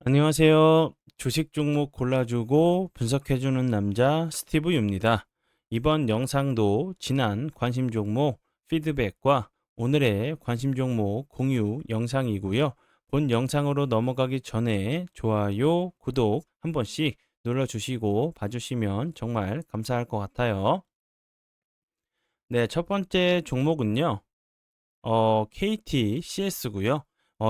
안녕하세요. 주식 종목 골라주고 분석해주는 남자 스티브 유입니다. 이번 영상도 지난 관심 종목 피드백과 오늘의 관심 종목 공유 영상이고요. 본 영상으로 넘어가기 전에 좋아요, 구독 한 번씩 눌러주시고 봐주시면 정말 감사할 것 같아요. 네, 첫 번째 종목은요. KTCS고요.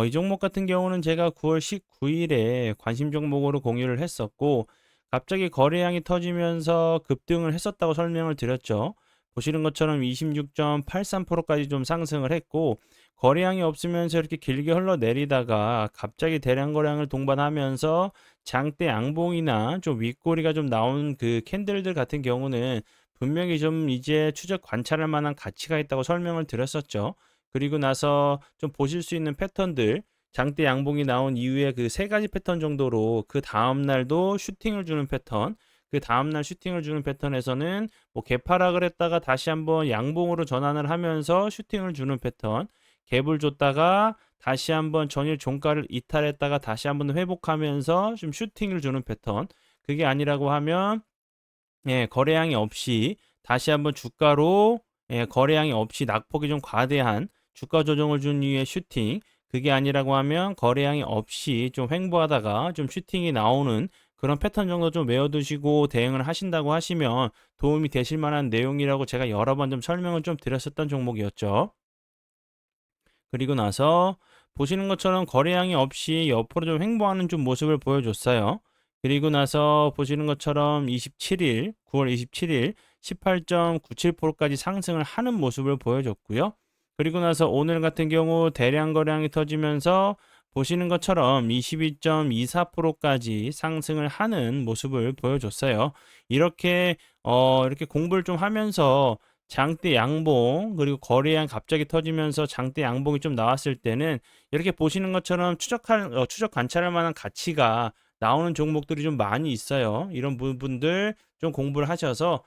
이 종목 같은 경우는 제가 9월 19일에 관심 종목으로 공유를 했었고 갑자기 거래량이 터지면서 급등을 했었다고 설명을 드렸죠. 보시는 것처럼 26.83%까지 좀 상승을 했고 거래량이 없으면서 이렇게 길게 흘러내리다가 갑자기 대량 거래량을 동반하면서 장대 양봉이나 좀 윗꼬리가 좀 나온 그 캔들들 같은 경우는 분명히 좀 이제 추적 관찰할 만한 가치가 있다고 설명을 드렸었죠. 그리고 나서 좀 보실 수 있는 패턴들, 장대 양봉이 나온 이후에 그 세 가지 패턴 정도로 그다음 날도 슈팅을 주는 패턴, 그다음 날 슈팅을 주는 패턴에서는 뭐 개파락을 했다가 다시 한번 양봉으로 전환을 하면서 슈팅을 주는 패턴, 갭을 줬다가 다시 한번 전일 종가를 이탈했다가 다시 한번 회복하면서 좀 슈팅을 주는 패턴. 그게 아니라고 하면 거래량이 없이 다시 한번 주가로 거래량이 없이 낙폭이 좀 과대한 주가 조정을 준 이후에 슈팅, 그게 아니라고 하면 거래량이 없이 좀 횡보하다가 좀 슈팅이 나오는 그런 패턴 정도 좀 외워두시고 대응을 하신다고 하시면 도움이 되실 만한 내용이라고 제가 여러 번 좀 설명을 좀 드렸었던 종목이었죠. 그리고 나서 보시는 것처럼 거래량이 없이 옆으로 좀 횡보하는 좀 모습을 보여줬어요. 그리고 나서 보시는 것처럼 27일, 9월 27일 18.97%까지 상승을 하는 모습을 보여줬고요. 그리고 나서 오늘 같은 경우 대량 거래량이 터지면서 보시는 것처럼 22.24%까지 상승을 하는 모습을 보여줬어요. 이렇게 공부를 좀 하면서 장대 양봉 그리고 거래량 갑자기 터지면서 장대 양봉이 좀 나왔을 때는 이렇게 보시는 것처럼 추적 관찰할 만한 가치가 나오는 종목들이 좀 많이 있어요. 이런 부분들 좀 공부를 하셔서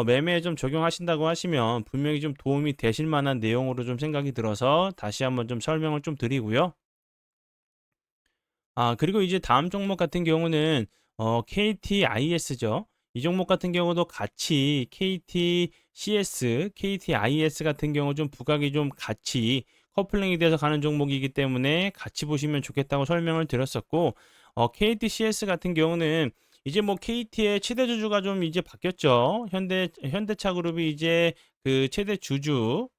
매매에 좀 적용하신다고 하시면 분명히 좀 도움이 되실 만한 내용으로 좀 생각이 들어서 다시 한번 좀 설명을 좀 드리고요. 그리고 이제 다음 종목 같은 경우는 KTIS죠. 이 종목 같은 경우도 같이 KTCS, KTIS 같은 경우 좀 부각이 좀 같이 커플링이 돼서 가는 종목이기 때문에 같이 보시면 좋겠다고 설명을 드렸었고, KTCS 같은 경우는 이제 뭐 KT의 최대 주주가 좀 이제 바뀌었죠. 현대차 그룹이 이제 그 최대 주주로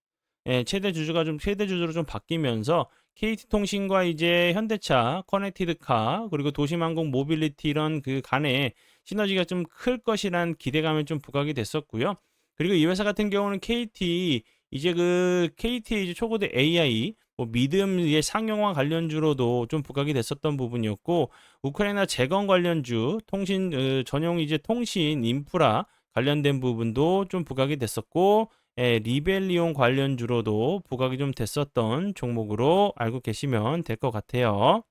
좀 바뀌면서 KT통신과 이제 현대차, 커넥티드카, 그리고 도심항공 모빌리티 이런 그 간의 시너지가 좀 클 것이란 기대감이 좀 부각이 됐었고요. 그리고 이 회사 같은 경우는 KT의 이제 초거대 AI, 뭐 미드의 상용화 관련주로도 좀 부각이 됐었던 부분이었고, 우크라이나 재건 관련주, 전용 이제 통신 인프라 관련된 부분도 좀 부각이 됐었고, 리벨리온 관련주로도 부각이 좀 됐었던 종목으로 알고 계시면 될 것 같아요.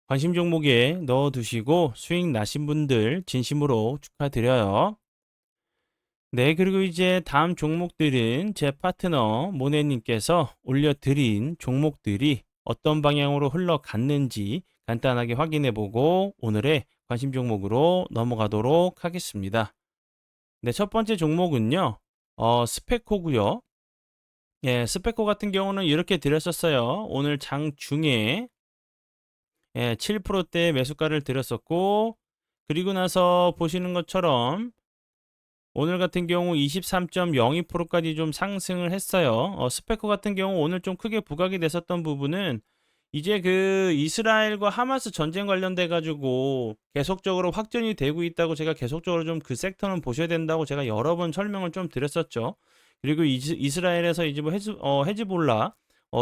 관심 종목에 넣어두시고 수익 나신 분들 진심으로 축하드려요. 네, 그리고 이제 다음 종목들은 제 파트너 모네님께서 올려드린 종목들이 어떤 방향으로 흘러갔는지 간단하게 확인해 보고 오늘의 관심 종목으로 넘어가도록 하겠습니다. 네, 첫 번째 종목은요, 스페코고요. 예, 스페코 같은 경우는 이렇게 드렸었어요. 오늘 장중에 7%대 매수가를 드렸었고, 그리고 나서 보시는 것처럼 오늘 같은 경우 23.02%까지 좀 상승을 했어요. 스페코 같은 경우 오늘 좀 크게 부각이 됐었던 부분은 이제 그 이스라엘과 하마스 전쟁 관련돼 가지고 계속적으로 확전이 되고 있다고 제가 계속적으로 좀 그 섹터는 보셔야 된다고 제가 여러 번 설명을 좀 드렸었죠. 그리고 이스라엘에서 이제 뭐 헤즈볼라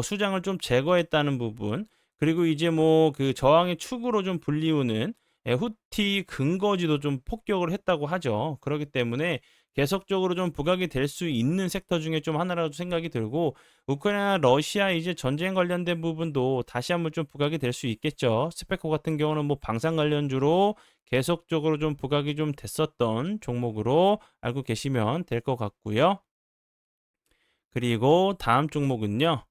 수장을 좀 제거했다는 부분, 그리고 이제 뭐 그 저항의 축으로 좀 불리우는 후티 근거지도 좀 폭격을 했다고 하죠. 그렇기 때문에 계속적으로 좀 부각이 될 수 있는 섹터 중에 좀 하나라고 생각이 들고, 우크라이나 러시아 이제 전쟁 관련된 부분도 다시 한번 좀 부각이 될 수 있겠죠. 스페코 같은 경우는 뭐 방산 관련주로 계속적으로 좀 부각이 좀 됐었던 종목으로 알고 계시면 될 것 같고요. 그리고 다음 종목은요.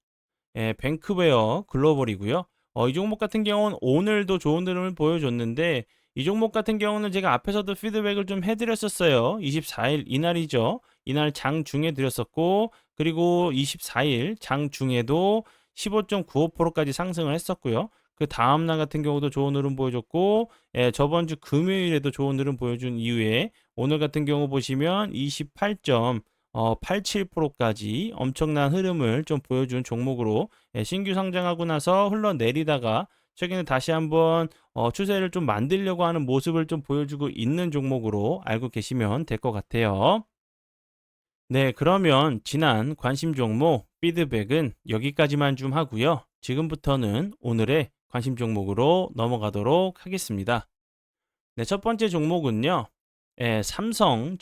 뱅크웨어 글로벌이고요. 이 종목 같은 경우는 오늘도 좋은 흐름을 보여줬는데 이 종목 같은 경우는 제가 앞에서도 피드백을 좀 해드렸었어요. 24일 이날이죠. 이날 장중에 드렸었고 그리고 24일 장중에도 15.95%까지 상승을 했었고요. 그 다음 날 같은 경우도 좋은 흐름 보여줬고 저번 주 금요일에도 좋은 흐름 보여준 이후에 오늘 같은 경우 보시면 87%까지 엄청난 흐름을 좀 보여준 종목으로 신규 상장하고 나서 흘러내리다가 최근에 다시 한번 추세를 좀 만들려고 하는 모습을 좀 보여주고 있는 종목으로 알고 계시면 될 것 같아요. 네, 그러면 지난 관심 종목 피드백은 여기까지만 좀 하고요. 지금부터는 오늘의 관심 종목으로 넘어가도록 하겠습니다. 네, 첫 번째 종목은요. 삼성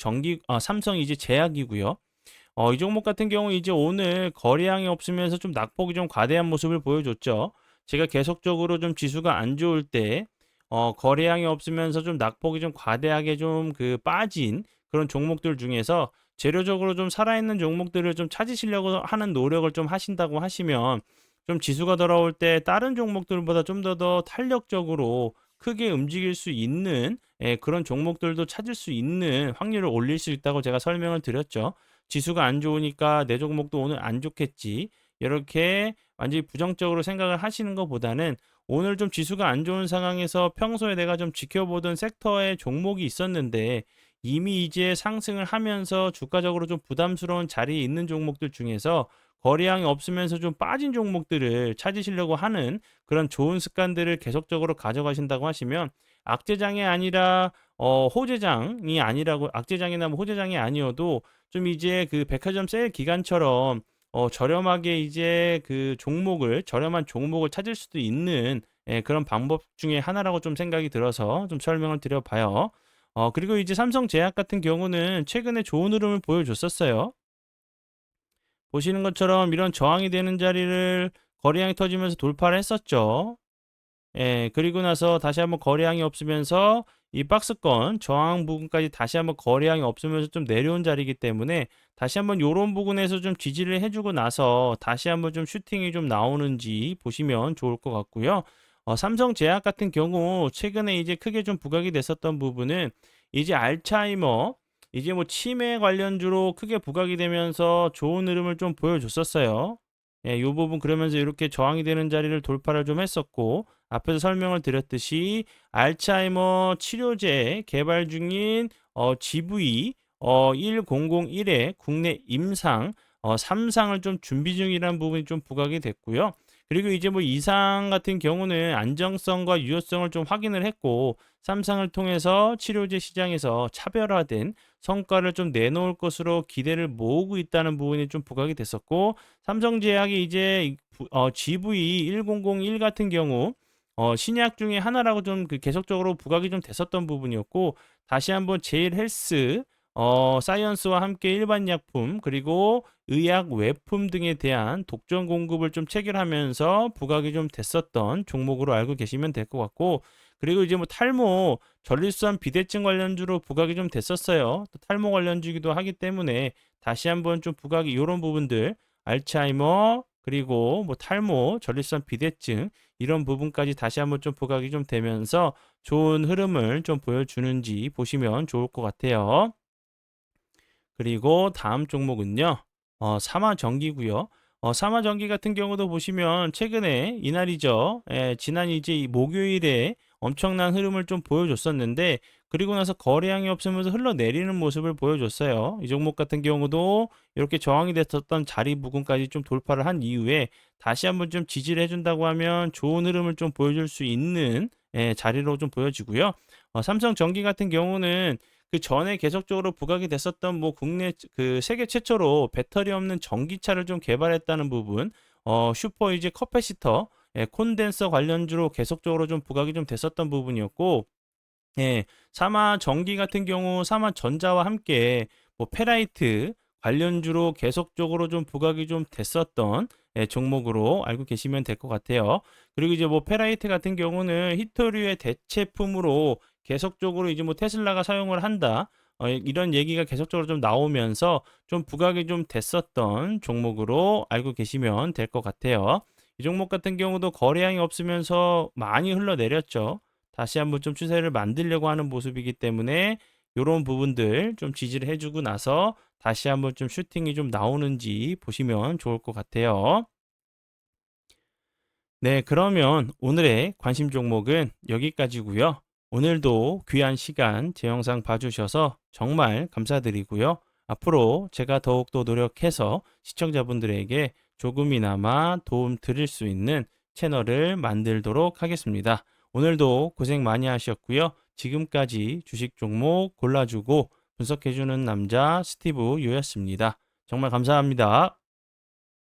이제 제약이고요. 이 종목 같은 경우 이제 오늘 거래량이 없으면서 좀 낙폭이 좀 과대한 모습을 보여줬죠. 제가 계속적으로 좀 지수가 안 좋을 때 거래량이 없으면서 좀 낙폭이 좀 과대하게 좀 빠진 그런 종목들 중에서 재료적으로 좀 살아있는 종목들을 좀 찾으시려고 하는 노력을 좀 하신다고 하시면 좀 지수가 돌아올 때 다른 종목들보다 좀 더 탄력적으로 크게 움직일 수 있는 그런 종목들도 찾을 수 있는 확률을 올릴 수 있다고 제가 설명을 드렸죠. 지수가 안 좋으니까 내 종목도 오늘 안 좋겠지. 이렇게 완전히 부정적으로 생각을 하시는 것보다는 오늘 좀 지수가 안 좋은 상황에서 평소에 내가 좀 지켜보던 섹터의 종목이 있었는데 이미 이제 상승을 하면서 주가적으로 좀 부담스러운 자리에 있는 종목들 중에서 거래량이 없으면서 좀 빠진 종목들을 찾으시려고 하는 그런 좋은 습관들을 계속적으로 가져가신다고 하시면 악재장이 아니라 호재장이 아니라고 악재장이나 뭐 호재장이 아니어도 좀 이제 그 백화점 세일 기간처럼 저렴하게 이제 저렴한 종목을 찾을 수도 있는 그런 방법 중에 하나라고 좀 생각이 들어서 좀 설명을 드려 봐요. 그리고 이제 삼성제약 같은 경우는 최근에 좋은 흐름을 보여줬었어요. 보시는 것처럼 이런 저항이 되는 자리를 거래량이 터지면서 돌파를 했었죠. 그리고 나서 다시 한번 거래량이 없으면서 이 박스권 저항 부분까지 다시 한번 거래량이 없으면서 좀 내려온 자리이기 때문에 다시 한번 요런 부분에서 좀 지지를 해주고 나서 다시 한번 좀 슈팅이 좀 나오는지 보시면 좋을 것 같고요. 삼성제약 같은 경우 최근에 이제 크게 좀 부각이 됐었던 부분은 이제 알츠하이머 이제 뭐 치매 관련주로 크게 부각이 되면서 좋은 흐름을 좀 보여줬었어요. 요 부분 그러면서 이렇게 저항이 되는 자리를 돌파를 좀 했었고 앞에서 설명을 드렸듯이 알츠하이머 치료제 개발 중인 GV 1001의 국내 임상 3상을 좀 준비 중이라는 부분이 좀 부각이 됐고요. 그리고 이제 뭐 이상 같은 경우는 안정성과 유효성을 좀 확인을 했고 3상을 통해서 치료제 시장에서 차별화된 성과를 좀 내놓을 것으로 기대를 모으고 있다는 부분이 좀 부각이 됐었고 삼성제약이 이제 GV1001 같은 경우 신약 중에 하나라고 좀 계속적으로 부각이 좀 됐었던 부분이었고 다시 한번 제일헬스 사이언스와 함께 일반 약품 그리고 의약 외품 등에 대한 독점 공급을 좀 체결하면서 부각이 좀 됐었던 종목으로 알고 계시면 될 것 같고 그리고 이제 뭐 탈모 전립선 비대증 관련주로 부각이 좀 됐었어요. 또 탈모 관련주기도 하기 때문에 다시 한번 좀 부각이 이런 부분들 알츠하이머 그리고 뭐 탈모 전립선 비대증 이런 부분까지 다시 한번 좀 부각이 좀 되면서 좋은 흐름을 좀 보여주는지 보시면 좋을 것 같아요. 그리고 다음 종목은요. 삼화전기고요. 삼화전기 같은 경우도 보시면 최근에 이날이죠. 지난 이제 이 목요일에 엄청난 흐름을 좀 보여줬었는데 그리고 나서 거래량이 없으면서 흘러내리는 모습을 보여줬어요. 이 종목 같은 경우도 이렇게 저항이 됐었던 자리 부근까지 좀 돌파를 한 이후에 다시 한번 좀 지지를 해준다고 하면 좋은 흐름을 좀 보여줄 수 있는 자리로 좀 보여지고요. 삼성전기 같은 경우는 그 전에 계속적으로 부각이 됐었던 뭐 국내 세계 최초로 배터리 없는 전기차를 좀 개발했다는 부분, 슈퍼 이제 커패시터, 콘덴서 관련주로 계속적으로 좀 부각이 좀 됐었던 부분이었고, 삼화전기 같은 경우 삼화전자와 함께 뭐 페라이트 관련주로 계속적으로 좀 부각이 좀 됐었던 종목으로 알고 계시면 될 것 같아요. 그리고 이제 뭐 페라이트 같은 경우는 히토류의 대체품으로 계속적으로 이제 뭐 테슬라가 사용을 한다. 이런 얘기가 계속적으로 좀 나오면서 좀 부각이 좀 됐었던 종목으로 알고 계시면 될 것 같아요. 이 종목 같은 경우도 거래량이 없으면서 많이 흘러내렸죠. 다시 한번 좀 추세를 만들려고 하는 모습이기 때문에 요런 부분들 좀 지지를 해 주고 나서 다시 한번 좀 슈팅이 좀 나오는지 보시면 좋을 것 같아요. 네, 그러면 오늘의 관심 종목은 여기까지고요. 오늘도 귀한 시간 제 영상 봐주셔서 정말 감사드리고요. 앞으로 제가 더욱더 노력해서 시청자분들에게 조금이나마 도움 드릴 수 있는 채널을 만들도록 하겠습니다. 오늘도 고생 많이 하셨고요. 지금까지 주식 종목 골라주고 분석해주는 남자 스티브 유였습니다. 정말 감사합니다.